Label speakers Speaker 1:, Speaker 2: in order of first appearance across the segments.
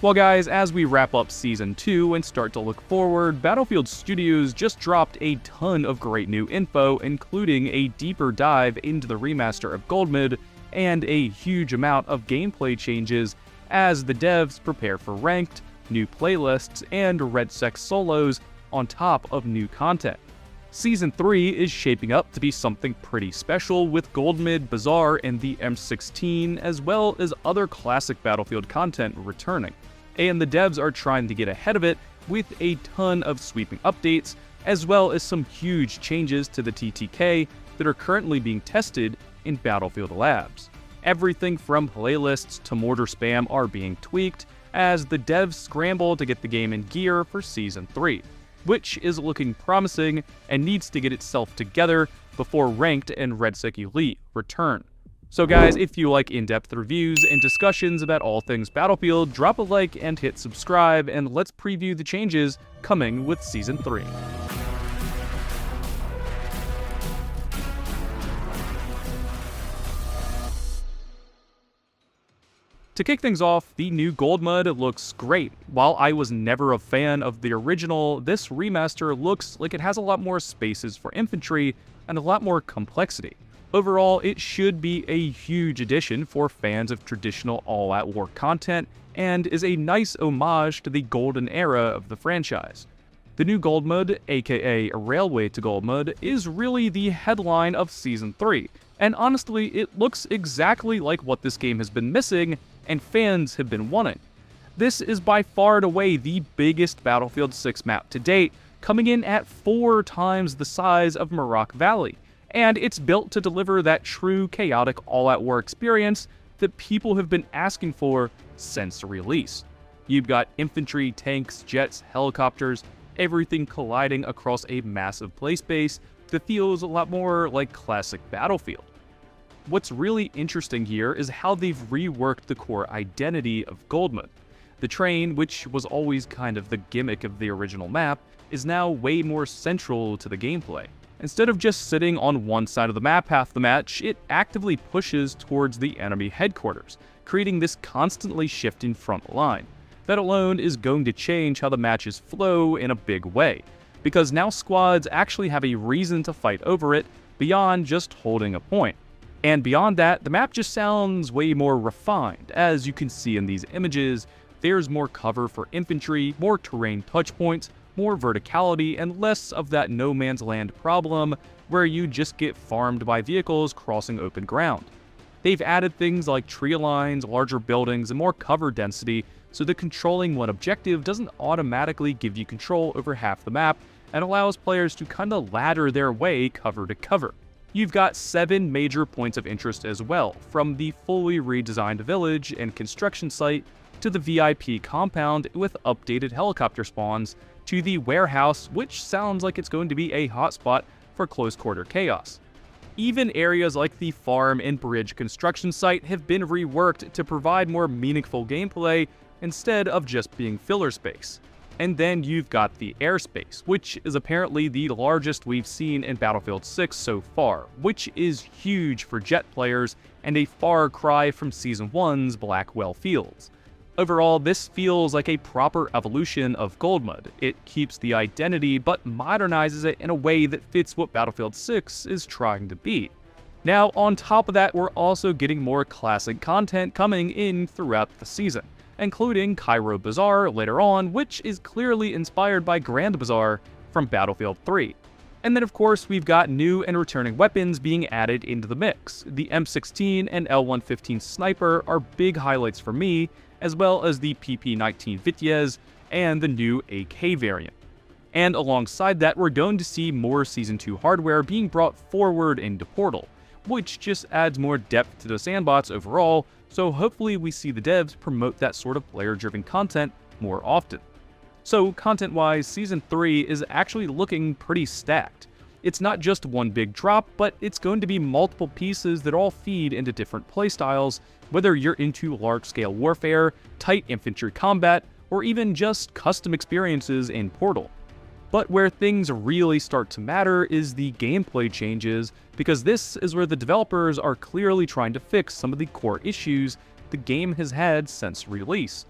Speaker 1: Well guys, as we wrap up Season 2 and start to look forward, Battlefield Studios just dropped a ton of great new info, including a deeper dive into the remaster of Goldmid and a huge amount of gameplay changes as the devs prepare for ranked, new playlists, and RedSec solos on top of new content. Season 3 is shaping up to be something pretty special, with Goldmid, Bazaar, and the M16, as well as other classic Battlefield content returning. And the devs are trying to get ahead of it with a ton of sweeping updates, as well as some huge changes to the TTK that are currently being tested in Battlefield Labs. Everything from playlists to mortar spam are being tweaked as the devs scramble to get the game in gear for Season 3, which is looking promising and needs to get itself together before Ranked and RedSec Elite return. So guys, if you like in-depth reviews and discussions about all things Battlefield, drop a like and hit subscribe, and let's preview the changes coming with Season 3. To kick things off, the new Goldmid looks great. While I was never a fan of the original, this remaster looks like it has a lot more spaces for infantry and a lot more complexity. Overall, it should be a huge addition for fans of traditional all-out war content, and is a nice homage to the golden era of the franchise. The new Goldmid, aka Railway to Goldmid, is really the headline of Season 3, and honestly, it looks exactly like what this game has been missing and fans have been wanting. This is by far and away the biggest Battlefield 6 map to date, coming in at 4 times the size of Maroc Valley, and it's built to deliver that true chaotic all-out war experience that people have been asking for since release. You've got infantry, tanks, jets, helicopters, everything colliding across a massive play space that feels a lot more like classic Battlefield. What's really interesting here is how they've reworked the core identity of Goldmid. The train, which was always kind of the gimmick of the original map, is now way more central to the gameplay. Instead of just sitting on one side of the map half the match, it actively pushes towards the enemy headquarters, creating this constantly shifting front line. That alone is going to change how the matches flow in a big way, because now squads actually have a reason to fight over it beyond just holding a point. And beyond that, the map just sounds way more refined. As you can see in these images, there's more cover for infantry, more terrain touchpoints, more verticality, and less of that no man's land problem where you just get farmed by vehicles crossing open ground. They've added things like tree lines, larger buildings, and more cover density, so that controlling one objective doesn't automatically give you control over half the map and allows players to kinda ladder their way cover to cover. You've got 7 major points of interest as well, from the fully redesigned village and construction site to the VIP compound with updated helicopter spawns to the warehouse, which sounds like it's going to be a hotspot for close quarter chaos. Even areas like the farm and bridge construction site have been reworked to provide more meaningful gameplay instead of just being filler space. And then you've got the airspace, which is apparently the largest we've seen in Battlefield 6 so far, which is huge for jet players and a far cry from Season 1's Blackwell Fields. Overall, this feels like a proper evolution of Goldmid. It keeps the identity, but modernizes it in a way that fits what Battlefield 6 is trying to be. Now, on top of that, we're also getting more classic content coming in throughout the season, including Cairo Bazaar later on, which is clearly inspired by Grand Bazaar from Battlefield 3. And then of course we've got new and returning weapons being added into the mix. The M16 and L115 Sniper are big highlights for me, as well as the PP19 Vitesse and the new AK variant. And alongside that, we're going to see more Season 2 hardware being brought forward into Portal, which just adds more depth to the sandbox overall, so hopefully we see the devs promote that sort of player-driven content more often. So content-wise, Season 3 is actually looking pretty stacked. It's not just one big drop, but it's going to be multiple pieces that all feed into different playstyles, whether you're into large-scale warfare, tight infantry combat, or even just custom experiences in Portal. But where things really start to matter is the gameplay changes, because this is where the developers are clearly trying to fix some of the core issues the game has had since release.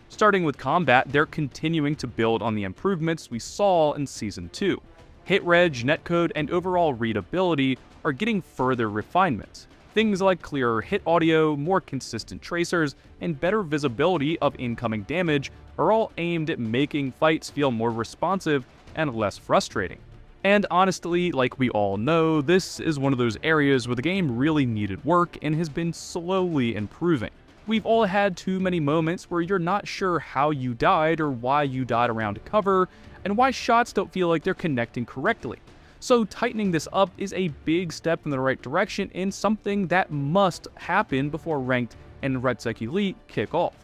Speaker 1: Starting with combat, they're continuing to build on the improvements we saw in Season 2. Hit reg, netcode, and overall readability are getting further refinements. Things like clearer hit audio, more consistent tracers, and better visibility of incoming damage are all aimed at making fights feel more responsive and less frustrating. And honestly, like we all know, this is one of those areas where the game really needed work and has been slowly improving. We've all had too many moments where you're not sure how you died or why you died around cover, and why shots don't feel like they're connecting correctly. So tightening this up is a big step in the right direction and something that must happen before Ranked and RedSec Elite kick off.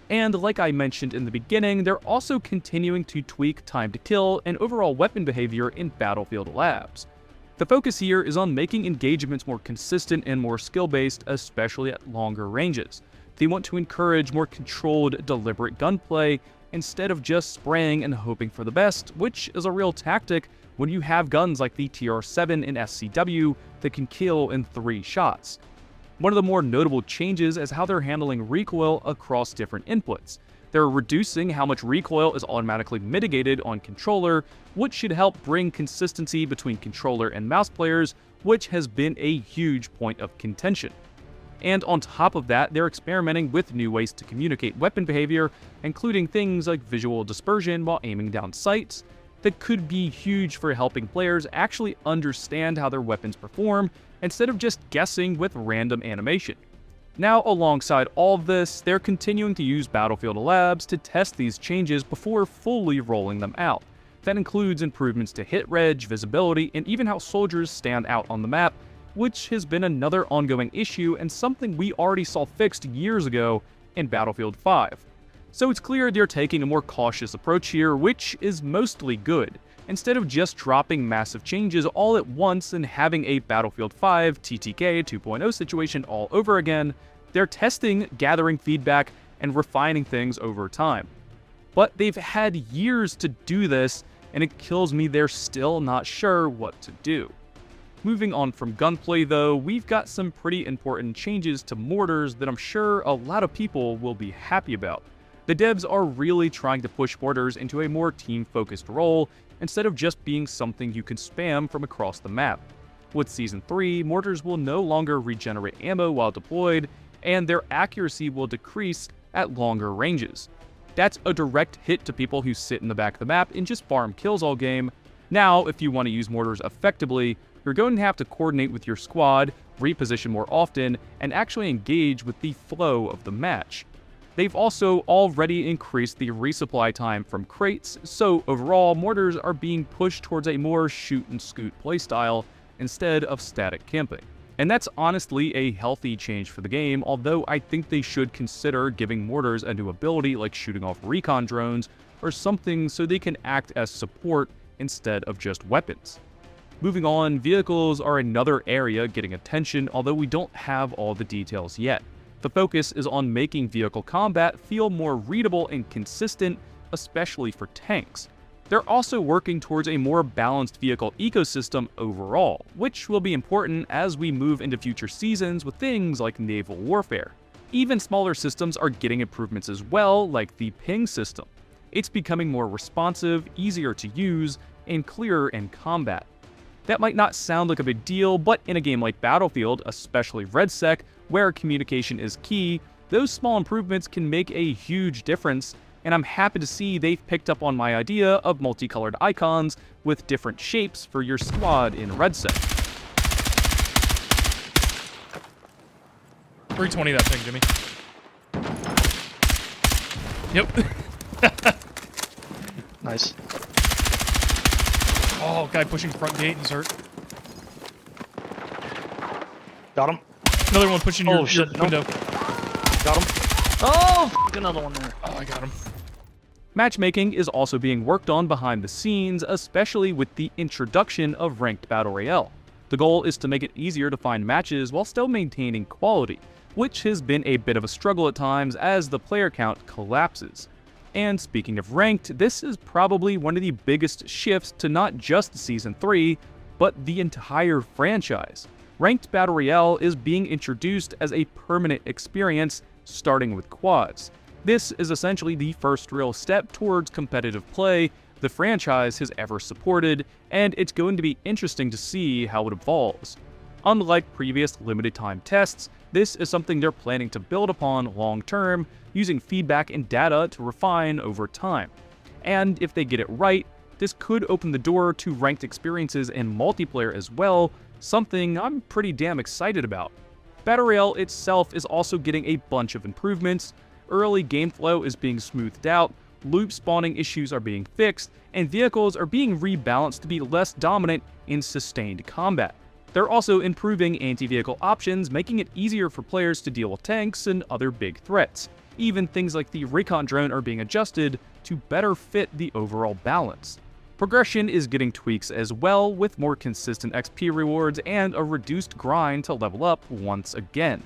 Speaker 1: And like I mentioned in the beginning, they're also continuing to tweak time to kill and overall weapon behavior in Battlefield Labs. The focus here is on making engagements more consistent and more skill-based, especially at longer ranges. They want to encourage more controlled, deliberate gunplay instead of just spraying and hoping for the best, which is a real tactic when you have guns like the TR7 and SCW that can kill in 3 shots. One of the more notable changes is how they're handling recoil across different inputs. They're reducing how much recoil is automatically mitigated on controller, which should help bring consistency between controller and mouse players, which has been a huge point of contention. And on top of that, they're experimenting with new ways to communicate weapon behavior, including things like visual dispersion while aiming down sights, that could be huge for helping players actually understand how their weapons perform instead of just guessing with random animation. Now, alongside all of this, they're continuing to use Battlefield Labs to test these changes before fully rolling them out. That includes improvements to hit reg, visibility, and even how soldiers stand out on the map, which has been another ongoing issue and something we already saw fixed years ago in Battlefield 5. So it's clear they're taking a more cautious approach here, which is mostly good. Instead of just dropping massive changes all at once and having a Battlefield 5 TTK 2.0 situation all over again, they're testing, gathering feedback, and refining things over time. But they've had years to do this, and it kills me they're still not sure what to do. Moving on from gunplay though, we've got some pretty important changes to mortars that I'm sure a lot of people will be happy about. The devs are really trying to push mortars into a more team-focused role instead of just being something you can spam from across the map. With Season 3, mortars will no longer regenerate ammo while deployed, and their accuracy will decrease at longer ranges. That's a direct hit to people who sit in the back of the map and just farm kills all game. Now, if you want to use mortars effectively, you're going to have to coordinate with your squad, reposition more often, and actually engage with the flow of the match. They've also already increased the resupply time from crates, so overall, mortars are being pushed towards a more shoot-and-scoot playstyle instead of static camping. And that's honestly a healthy change for the game, although I think they should consider giving mortars a new ability like shooting off recon drones or something so they can act as support instead of just weapons. Moving on, vehicles are another area getting attention, although we don't have all the details yet. The focus is on making vehicle combat feel more readable and consistent, especially for tanks. They're also working towards a more balanced vehicle ecosystem overall, which will be important as we move into future seasons with things like naval warfare. Even smaller systems are getting improvements as well, like the ping system. It's becoming more responsive, easier to use, and clearer in combat. That might not sound like a big deal, but in a game like Battlefield, especially RedSec, where communication is key, those small improvements can make a huge difference, and I'm happy to see they've picked up on my idea of multicolored icons with different shapes for your squad in RedSec.
Speaker 2: 320 that thing, Jimmy. Yep.
Speaker 3: Nice.
Speaker 2: Oh, guy pushing front gate, he's hurt.
Speaker 3: Got him.
Speaker 2: Another one pushing your window.
Speaker 3: Got him. Oh, another one there.
Speaker 2: Oh, I got him.
Speaker 1: Matchmaking is also being worked on behind the scenes, especially with the introduction of Ranked Battle Royale. The goal is to make it easier to find matches while still maintaining quality, which has been a bit of a struggle at times as the player count collapses. And speaking of Ranked, this is probably one of the biggest shifts to not just Season 3, but the entire franchise. Ranked Battle Royale is being introduced as a permanent experience, starting with quads. This is essentially the first real step towards competitive play the franchise has ever supported, and it's going to be interesting to see how it evolves. Unlike previous limited-time tests, this is something they're planning to build upon long-term, using feedback and data to refine over time. And if they get it right, this could open the door to ranked experiences in multiplayer as well, something I'm pretty damn excited about. Battle Royale itself is also getting a bunch of improvements. Early game flow is being smoothed out, loop spawning issues are being fixed, and vehicles are being rebalanced to be less dominant in sustained combat. They're also improving anti-vehicle options, making it easier for players to deal with tanks and other big threats. Even things like the recon drone are being adjusted to better fit the overall balance. Progression is getting tweaks as well, with more consistent XP rewards and a reduced grind to level up once again.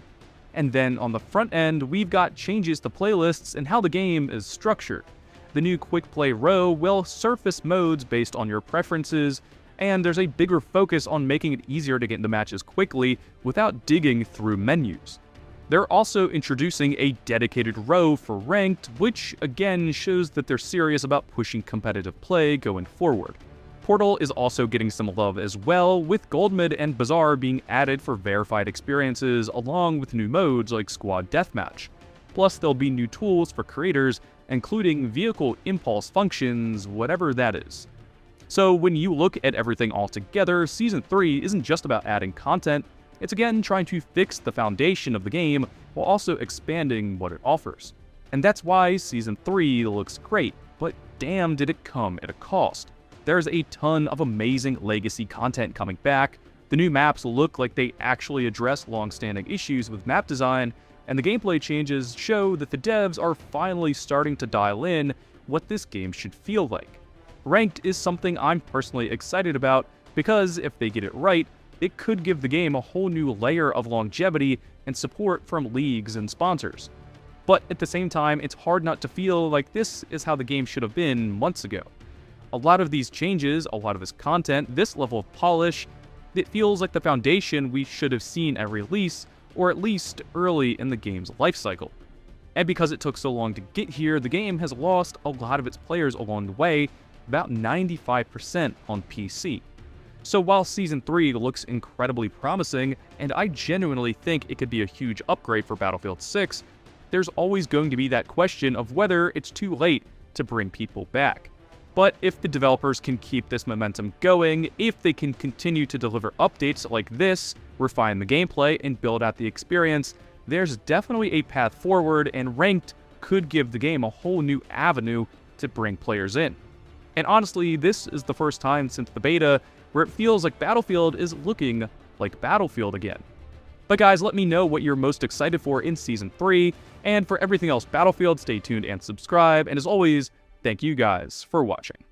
Speaker 1: And then on the front end, we've got changes to playlists and how the game is structured. The new Quick Play row will surface modes based on your preferences, and there's a bigger focus on making it easier to get into matches quickly without digging through menus. They're also introducing a dedicated row for ranked, which again shows that they're serious about pushing competitive play going forward. Portal is also getting some love as well, with Gold Mid and Bazaar being added for verified experiences along with new modes like Squad Deathmatch. Plus there'll be new tools for creators, including vehicle impulse functions, whatever that is. So when you look at everything all together, Season 3 isn't just about adding content, it's again trying to fix the foundation of the game while also expanding what it offers. And that's why Season 3 looks great, but damn did it come at a cost. There's a ton of amazing legacy content coming back, the new maps look like they actually address long-standing issues with map design, and the gameplay changes show that the devs are finally starting to dial in what this game should feel like. Ranked is something I'm personally excited about, because if they get it right, it could give the game a whole new layer of longevity and support from leagues and sponsors. But at the same time, it's hard not to feel like this is how the game should have been months ago. A lot of these changes, a lot of this content, this level of polish, it feels like the foundation we should have seen at release, or at least early in the game's lifecycle. And because it took so long to get here, the game has lost a lot of its players along the way, about 95% on PC. So while Season 3 looks incredibly promising, and I genuinely think it could be a huge upgrade for Battlefield 6, there's always going to be that question of whether it's too late to bring people back. But if the developers can keep this momentum going, if they can continue to deliver updates like this, refine the gameplay, and build out the experience, there's definitely a path forward, and Ranked could give the game a whole new avenue to bring players in. And honestly, this is the first time since the beta where it feels like Battlefield is looking like Battlefield again. But guys, let me know what you're most excited for in Season 3, and for everything else Battlefield, stay tuned and subscribe, and as always, thank you guys for watching.